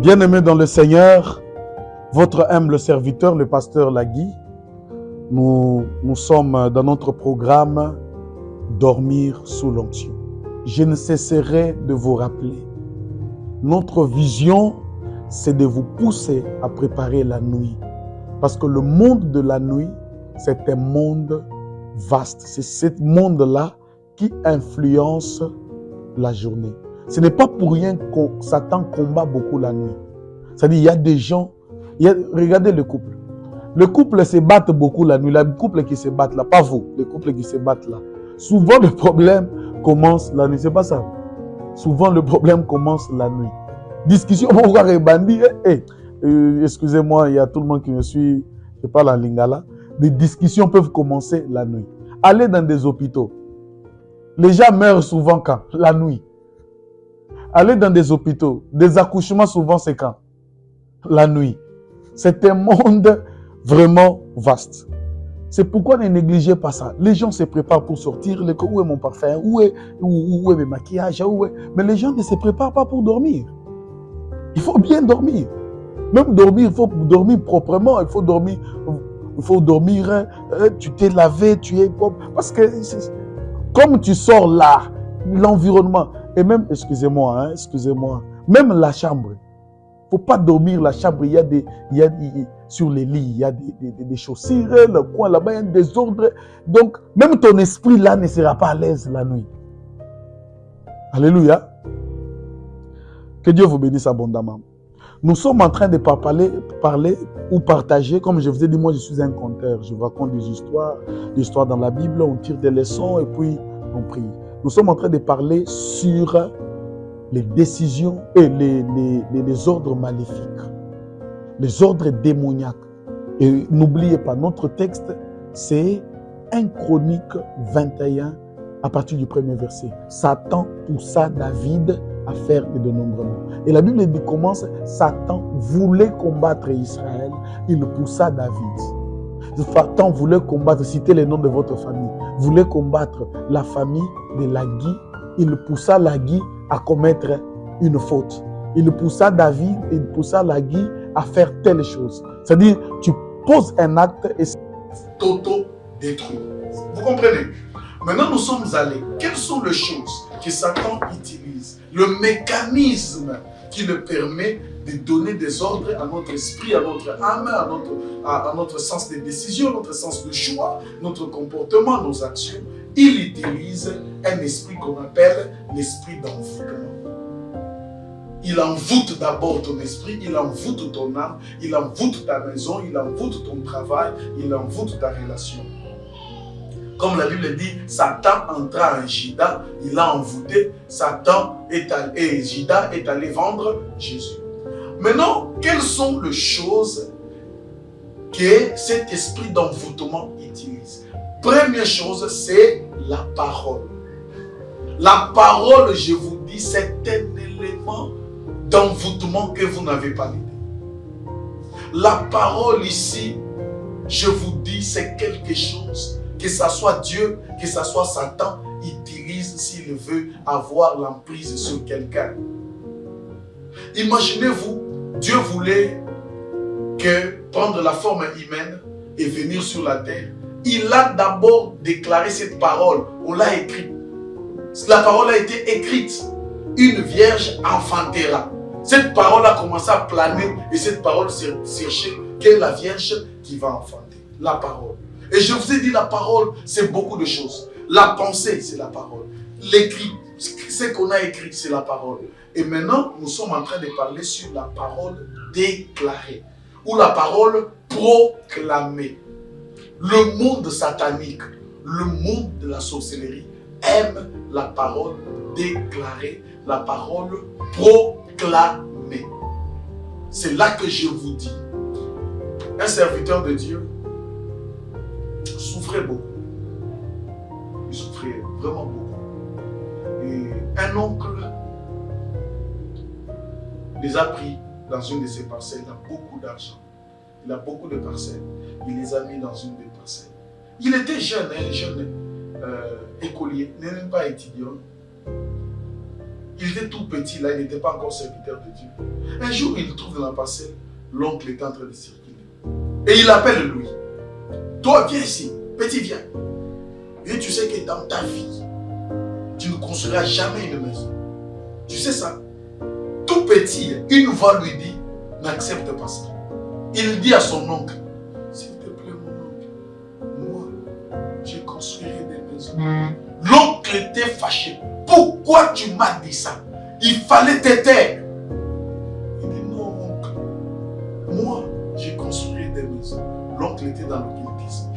Bien-aimés dans le Seigneur, votre humble serviteur, le pasteur Lagui, nous sommes dans notre programme Dormir sous l'onction. Je ne cesserai de vous rappeler, notre vision, c'est de vous pousser à préparer la nuit. Parce que le monde de la nuit, c'est un monde vaste. C'est ce monde-là qui influence la journée. Ce n'est pas pour rien que Satan combat beaucoup la nuit. C'est-à-dire, il y a des gens, regardez le couple. Le couple se bat beaucoup la nuit. Le couple qui se bat là, pas vous, le couple qui se bat là. Souvent, le problème commence la nuit. C'est pas ça. Souvent, le problème commence la nuit. Discussion, pourquoi rebandi? Excusez-moi, il y a tout le monde qui me suit. Je parle en lingala. Des discussions peuvent commencer la nuit. Allez dans des hôpitaux. Les gens meurent souvent quand? La nuit. Allez dans des hôpitaux. Des accouchements, souvent, c'est quand? La nuit. C'est un monde vraiment vaste. C'est pourquoi ne négligez pas ça. Les gens se préparent pour sortir. Où est mon parfum? Où est mes maquillages? Mais les gens ne se préparent pas pour dormir. Il faut bien dormir. Même dormir, il faut dormir proprement. Il faut dormir, tu t'es lavé, tu es propre. Parce que comme tu sors là, l'environnement, et même, excusez-moi, même la chambre. Il ne faut pas dormir la chambre. Sur les lits, il y a des chaussures, le coin là-bas, il y a des désordre. Donc, même ton esprit là ne sera pas à l'aise la nuit. Alléluia. Que Dieu vous bénisse abondamment. Nous sommes en train de parler ou partager, comme je vous ai dit, moi je suis un conteur. Je vous raconte des histoires dans la Bible, on tire des leçons et puis on prie. Nous sommes en train de parler sur les décisions et les ordres maléfiques, les ordres démoniaques. Et n'oubliez pas, notre texte, c'est 1 Chronique 21, à partir du premier verset. Satan poussa David à faire de nombreux morts. Et la Bible dit commence, Satan voulait combattre Israël, il poussa David. Satan voulait combattre, citez les noms de votre famille, voulait combattre la famille de Lagui, il poussa Lagui à commettre une faute. Il poussa David, il poussa Lagui à faire telle chose. C'est-à-dire, tu poses un acte et c'est t'auto-détruit. Vous comprenez? Maintenant, nous sommes allés. Quelles sont les choses que Satan utilise? Le mécanisme qui le permet de donner des ordres à notre esprit, à notre âme, à notre sens de décision, notre sens de choix, notre comportement, nos actions. Il utilise un esprit qu'on appelle l'esprit d'envoûtement. Il envoûte d'abord ton esprit, il envoûte ton âme, il envoûte ta maison, il envoûte ton travail, il envoûte ta relation. Comme la Bible dit, Satan entra en Juda, il l'a envoûté, Juda est allé vendre Jésus. Maintenant, quelles sont les choses que cet esprit d'envoûtement utilise? Première chose, c'est la parole. La parole, je vous dis, c'est un élément d'envoûtement que vous n'avez pas l'idée. La parole ici, je vous dis, c'est quelque chose, que ce soit Dieu, que ce soit Satan, utilise s'il veut avoir l'emprise sur quelqu'un. Imaginez-vous, Dieu voulait prendre la forme humaine et venir sur la terre. Il a d'abord déclaré cette parole, on l'a écrite. La parole a été écrite. Une vierge enfantera. Cette parole a commencé à planer et cette parole cherchait quelle est la vierge qui va enfanter. La parole. Et je vous ai dit, la parole, c'est beaucoup de choses. La pensée, c'est la parole. L'écrit, ce qu'on a écrit, c'est la parole. Et maintenant, nous sommes en train de parler sur la parole déclarée ou la parole proclamée. Le monde satanique, le monde de la sorcellerie aime la parole déclarée, la parole proclamée. C'est là que je vous dis, un serviteur de Dieu souffrait beaucoup. Il souffrait vraiment beaucoup. Et un oncle les a pris dans une de ses parcelles. Il a beaucoup d'argent. Il a beaucoup de parcelles. Il les a mis dans une des parcelles. Il était jeune, écolier, il n'est pas étudiant. Il était tout petit là, il n'était pas encore serviteur de Dieu. Un jour, il trouve dans la parcelle, l'oncle est en train de circuler. Et il appelle Louis. Toi, viens ici. Petit, viens. Et tu sais que dans ta vie, tu ne construiras jamais une maison. Tu sais ça? Tout petit, une voix lui dit, n'accepte pas ça. Il dit à son oncle, s'il te plaît mon oncle, moi, je construirai des maisons. L'oncle était fâché. Pourquoi tu m'as dit ça? Il fallait te taire. Il dit non oncle, moi, je construirai des maisons. L'oncle était dans l'occultisme.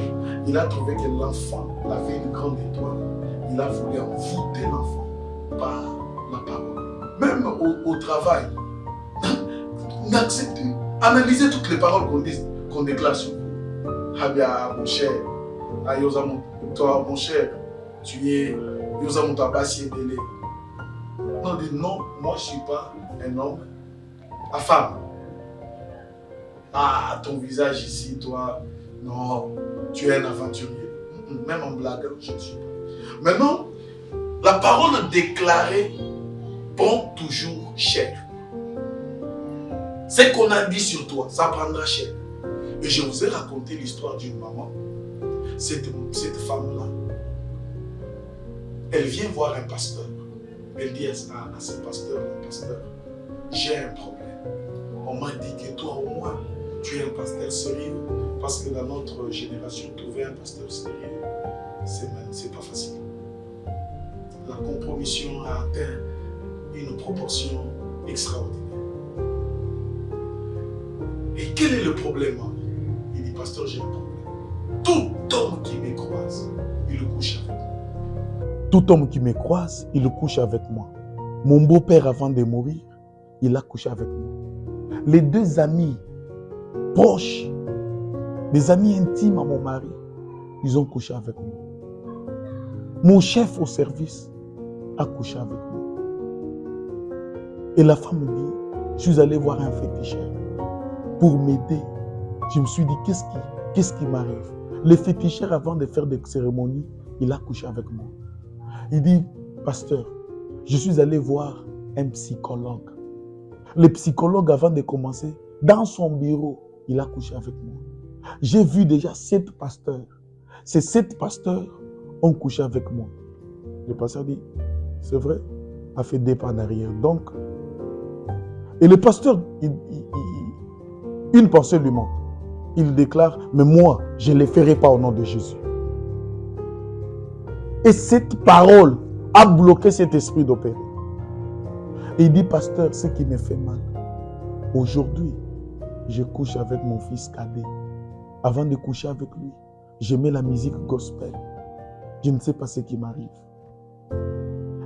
Il a trouvé que l'enfant avait une grande étoile. Il a voulu envoûter l'enfant par la parole. Même au travail, n'acceptez, analysez toutes les paroles qu'on déclare sur vous. Habia, mon cher, toi, mon cher, tu es Yosa Moutabassi et Délé. Non, dit non, moi je ne suis pas un homme à femme. Ah, ton visage ici, toi, non, tu es un aventurier. Même en blaguant, je ne suis pas. Maintenant, la parole déclarée prend toujours cher. Ce qu'on a dit sur toi, ça prendra cher. Et je vous ai raconté l'histoire d'une maman. Cette femme-là, elle vient voir un pasteur. Elle dit à ce pasteur, le pasteur, j'ai un problème. On m'a dit que toi au moins, tu es un pasteur sérieux. Parce que dans notre génération, trouver un pasteur sérieux, c'est pas facile. La compromission a atteint une proportion extraordinaire. Et quel est le problème? Il dit, pasteur, j'ai un problème. Tout homme qui me croise, il couche avec moi. Tout homme qui me croise, il couche avec moi. Mon beau-père, avant de mourir, il a couché avec moi. Les deux amis proches, des amis intimes à mon mari, ils ont couché avec moi. Mon chef au service a couché avec moi. Et la femme me dit, je suis allé voir un féticheur pour m'aider. Je me suis dit, qu'est-ce qui m'arrive? Le féticheur, avant de faire des cérémonies, il a couché avec moi. Il dit, pasteur, je suis allé voir un psychologue. Le psychologue, avant de commencer, dans son bureau, il a couché avec moi. J'ai vu déjà 7 pasteurs. Ces 7 pasteurs ont couché avec moi. Le pasteur dit, c'est vrai, a fait des pas en arrière. Donc, et le pasteur, une pensée lui monte. Il déclare, mais moi, je ne les ferai pas au nom de Jésus. Et cette parole a bloqué cet esprit d'opérer. Et il dit, pasteur, ce qui me fait mal, aujourd'hui, je couche avec mon fils cadet. Avant de coucher avec lui, je mets la musique gospel. Je ne sais pas ce qui m'arrive.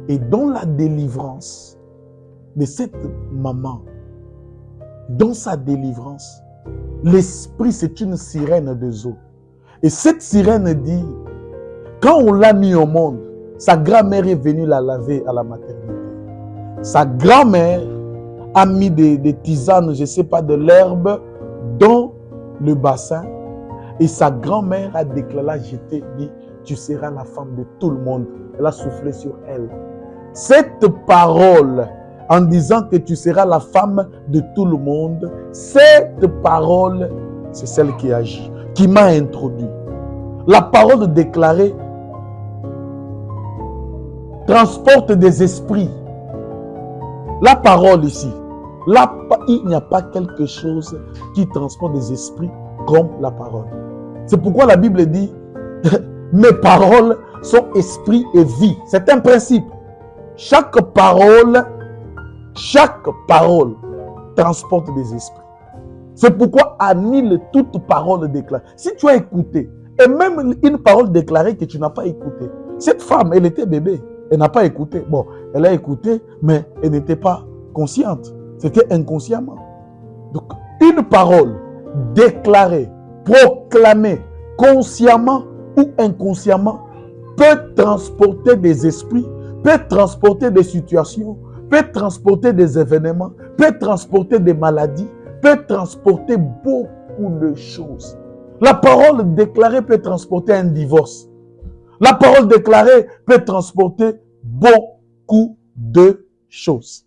Et dans la délivrance de cette maman, dans sa délivrance, l'esprit, c'est une sirène des eaux. Et cette sirène dit, quand on l'a mis au monde, sa grand-mère est venue la laver à la maternité. Sa grand-mère a mis des tisanes, je ne sais pas, de l'herbe dans le bassin. Et sa grand-mère a déclaré, je t'ai dit, tu seras la femme de tout le monde. Elle a soufflé sur elle. Cette parole, en disant que tu seras la femme de tout le monde, cette parole, c'est celle qui agit, qui m'a introduit. La parole déclarée transporte des esprits. La parole ici, là, il n'y a pas quelque chose qui transporte des esprits comme la parole. C'est pourquoi la Bible dit, mes paroles sont esprit et vie. C'est un principe. Chaque parole transporte des esprits. C'est pourquoi annule toute parole déclarée. Si tu as écouté, et même une parole déclarée que tu n'as pas écoutée, cette femme, elle était bébé, elle n'a pas écouté. Bon, elle a écouté, mais elle n'était pas consciente. C'était inconsciemment. Donc, une parole déclarée, proclamée, consciemment ou inconsciemment, peut transporter des esprits, peut transporter des situations, peut transporter des événements, peut transporter des maladies, peut transporter beaucoup de choses. La parole déclarée peut transporter un divorce. La parole déclarée peut transporter beaucoup de choses.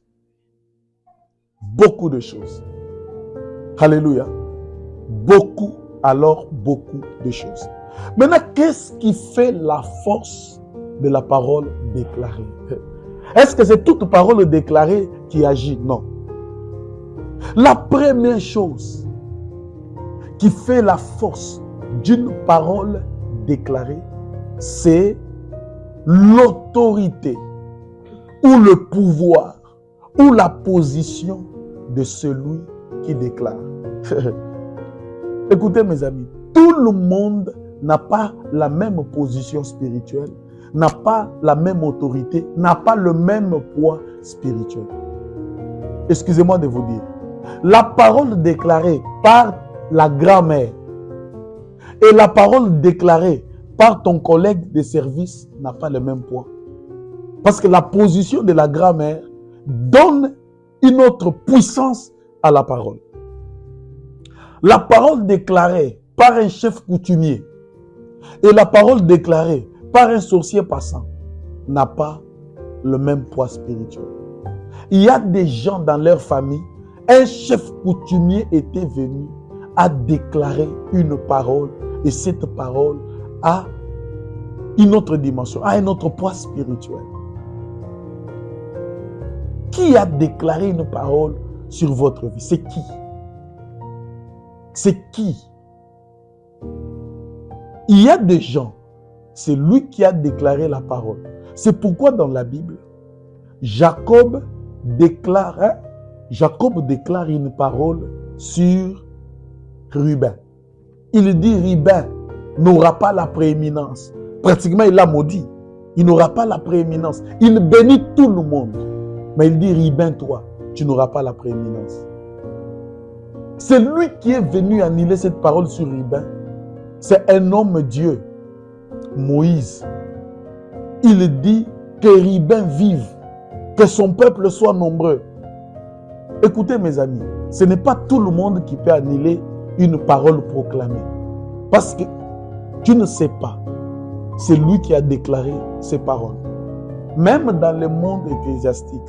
beaucoup de choses. Alléluia. Beaucoup, alors beaucoup de choses. Maintenant, qu'est-ce qui fait la force de la parole déclarée? Est-ce que c'est toute parole déclarée qui agit? Non. La première chose qui fait la force d'une parole déclarée, c'est l'autorité ou le pouvoir ou la position de celui qui déclare. Écoutez mes amis, tout le monde n'a pas la même position spirituelle, n'a pas la même autorité, n'a pas le même poids spirituel. Excusez-moi de vous dire, la parole déclarée par la grand-mère et la parole déclarée par ton collègue de service n'a pas le même poids. Parce que la position de la grand-mère donne une autre puissance à la parole. La parole déclarée par un chef coutumier et la parole déclarée par un sorcier passant n'a pas le même poids spirituel. Il y a des gens dans leur famille, un chef coutumier était venu à déclarer une parole et cette parole a une autre dimension, a un autre poids spirituel. Qui a déclaré une parole sur votre vie? C'est qui? C'est qui? Il y a des gens, c'est lui qui a déclaré la parole. C'est pourquoi dans la Bible, Jacob déclare une parole sur Ruben. Il dit Ruben n'aura pas la prééminence. Pratiquement, il l'a maudit. Il n'aura pas la prééminence. Il bénit tout le monde. Mais il dit Ruben, toi, tu n'auras pas la prééminence. C'est lui qui est venu annuler cette parole sur Ruben. C'est un homme Dieu, Moïse. Il dit que Ruben vive, que son peuple soit nombreux. Écoutez mes amis, ce n'est pas tout le monde qui peut annuler une parole proclamée. Parce que tu ne sais pas, c'est lui qui a déclaré ces paroles. Même dans le monde ecclésiastique,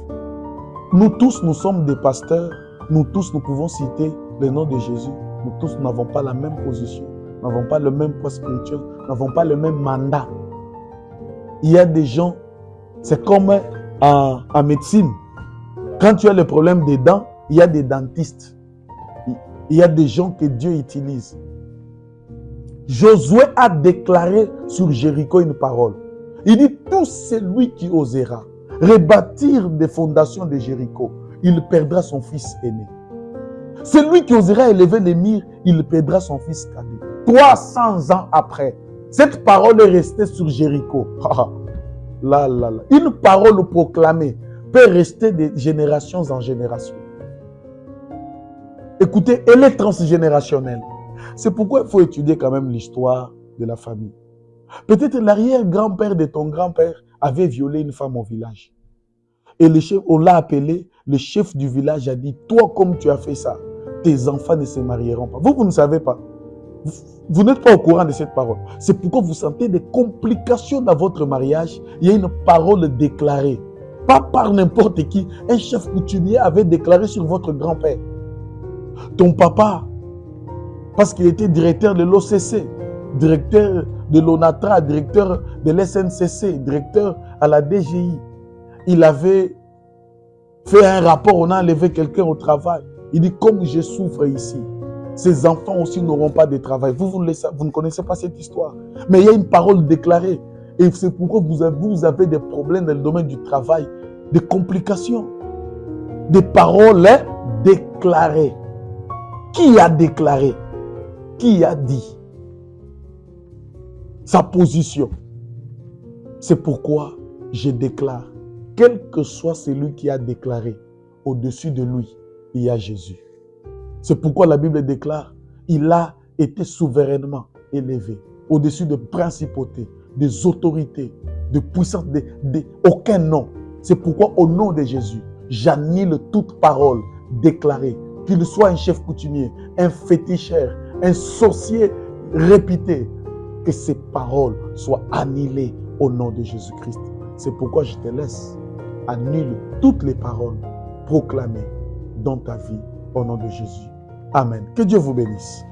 nous tous, nous sommes des pasteurs, nous tous, nous pouvons citer le nom de Jésus. Nous tous n'avons pas la même position, n'avons pas le même poids spirituel, n'avons pas le même mandat. Il y a des gens, c'est comme en médecine. Quand tu as le problème des dents, il y a des dentistes. Il y a des gens que Dieu utilise. Josué a déclaré sur Jéricho une parole. Il dit, tout celui qui osera rebâtir des fondations de Jéricho, il perdra son fils aîné. Celui qui osera élever les murs, il perdra son fils cadet. 300 ans après, cette parole est restée sur Jéricho. Une parole proclamée peut rester de générations en générations. Écoutez, elle est transgénérationnelle. C'est pourquoi il faut étudier quand même l'histoire de la famille. Peut-être l'arrière-grand-père de ton grand-père avait violé une femme au village. Et le chef, on l'a appelé, le chef du village a dit, toi comme tu as fait ça, tes enfants ne se marieront pas. Vous ne savez pas. Vous n'êtes pas au courant de cette parole. C'est pourquoi vous sentez des complications dans votre mariage. Il y a une parole déclarée. Pas par n'importe qui. Un chef coutumier avait déclaré sur votre grand-père. Ton papa, parce qu'il était directeur de l'OCC, directeur de l'ONATRA, directeur de l'SNCC, directeur à la DGI, il avait fait un rapport, on a enlevé quelqu'un au travail. Il dit, comme je souffre ici, ces enfants aussi n'auront pas de travail. Vous ne connaissez pas cette histoire. Mais il y a une parole déclarée. Et c'est pourquoi vous avez des problèmes dans le domaine du travail, des complications. Des paroles déclarées. Qui a déclaré? Qui a dit? Sa position. C'est pourquoi je déclare, quel que soit celui qui a déclaré, au-dessus de lui, il y a Jésus. C'est pourquoi la Bible déclare, il a été souverainement élevé, au-dessus de principautés, des autorités, de puissance, aucun nom. C'est pourquoi au nom de Jésus, j'annule toute parole déclarée, qu'il soit un chef coutumier, un féticheur, un sorcier réputé, que ces paroles soient annulées au nom de Jésus-Christ. C'est pourquoi je te laisse annuler toutes les paroles proclamées dans ta vie au nom de Jésus. Amen. Que Dieu vous bénisse.